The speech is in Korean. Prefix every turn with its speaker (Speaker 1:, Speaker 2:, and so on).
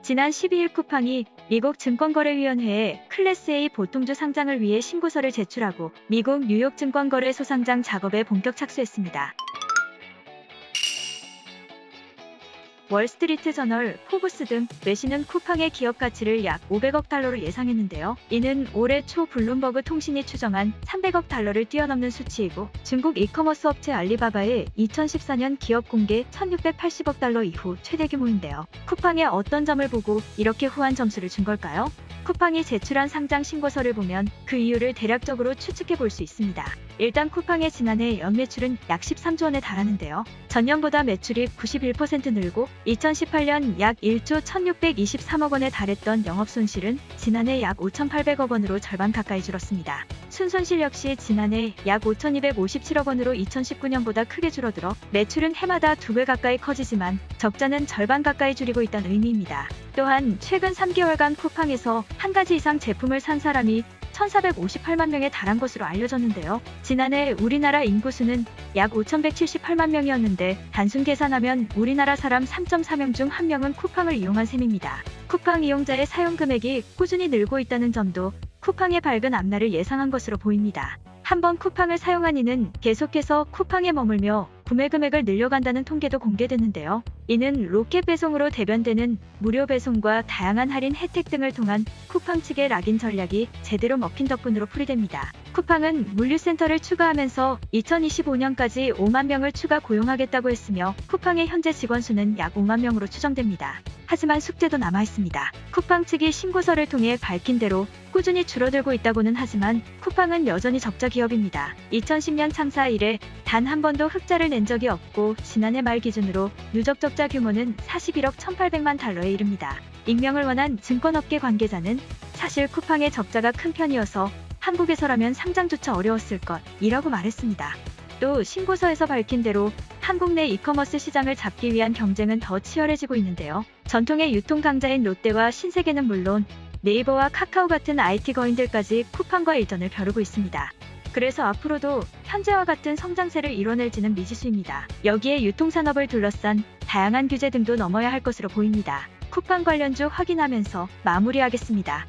Speaker 1: 지난 12일 쿠팡이 미국 증권거래위원회에 클래스 A 보통주 상장을 위해 신고서를 제출하고 미국 뉴욕 증권거래소 상장 작업에 본격 착수했습니다. 월스트리트 저널, 포브스 등 외신은 쿠팡의 기업 가치를 약 500억 달러로 예상했는데요. 이는 올해 초 블룸버그 통신이 추정한 300억 달러를 뛰어넘는 수치이고 중국 이커머스 업체 알리바바의 2014년 기업 공개 1680억 달러 이후 최대 규모인데요. 쿠팡의 어떤 점을 보고 이렇게 후한 점수를 준 걸까요? 쿠팡이 제출한 상장 신고서를 보면 그 이유를 대략적으로 추측해 볼 수 있습니다. 일단 쿠팡의 지난해 연매출은 약 13조 원에 달하는데요. 전년보다 매출이 91% 늘고 2018년 약 1조 1623억 원에 달했던 영업손실은 지난해 약 5800억 원으로 절반 가까이 줄었습니다. 순손실 역시 지난해 약 5257억 원으로 2019년보다 크게 줄어들어 매출은 해마다 2배 가까이 커지지만 적자는 절반 가까이 줄이고 있다는 의미입니다. 또한 최근 3개월간 쿠팡에서 한 가지 이상 제품을 산 사람이 1458만 명에 달한 것으로 알려졌는데요. 지난해 우리나라 인구수는 약 5178만 명이었는데 단순 계산하면 우리나라 사람 3.4명 중 1명은 쿠팡을 이용한 셈입니다. 쿠팡 이용자의 사용 금액이 꾸준히 늘고 있다는 점도 쿠팡의 밝은 앞날을 예상한 것으로 보입니다. 한번 쿠팡을 사용한 이는 계속해서 쿠팡에 머물며 구매 금액을 늘려간다는 통계도 공개됐는데요. 이는 로켓 배송으로 대변되는 무료 배송과 다양한 할인 혜택 등을 통한 쿠팡 측의 락인 전략이 제대로 먹힌 덕분으로 풀이됩니다. 쿠팡은 물류센터를 추가하면서 2025년까지 5만 명을 추가 고용하겠다고 했으며 쿠팡의 현재 직원 수는 약 5만 명으로 추정됩니다. 하지만 숙제도 남아있습니다. 쿠팡 측이 신고서를 통해 밝힌 대로 꾸준히 줄어들고 있다고는 하지만 쿠팡은 여전히 적자 기업입니다. 2010년 창사 이래 단 한 번도 흑자를 낸 적이 없고 지난해 말 기준으로 누적 적자 규모는 41억 1800만 달러에 이릅니다. 익명을 원한 증권업계 관계자는 사실 쿠팡의 적자가 큰 편이어서 한국에서라면 상장조차 어려웠을 것이라고 말했습니다. 또 신고서에서 밝힌 대로 한국 내 이커머스 시장을 잡기 위한 경쟁은 더 치열해지고 있는데요. 전통의 유통 강자인 롯데와 신세계는 물론 네이버와 카카오 같은 IT 거인들까지 쿠팡과 일전을 벼르고 있습니다. 그래서 앞으로도 현재와 같은 성장세를 이뤄낼지는 미지수입니다. 여기에 유통산업을 둘러싼 다양한 규제 등도 넘어야 할 것으로 보입니다. 쿠팡 관련주 확인하면서 마무리하겠습니다.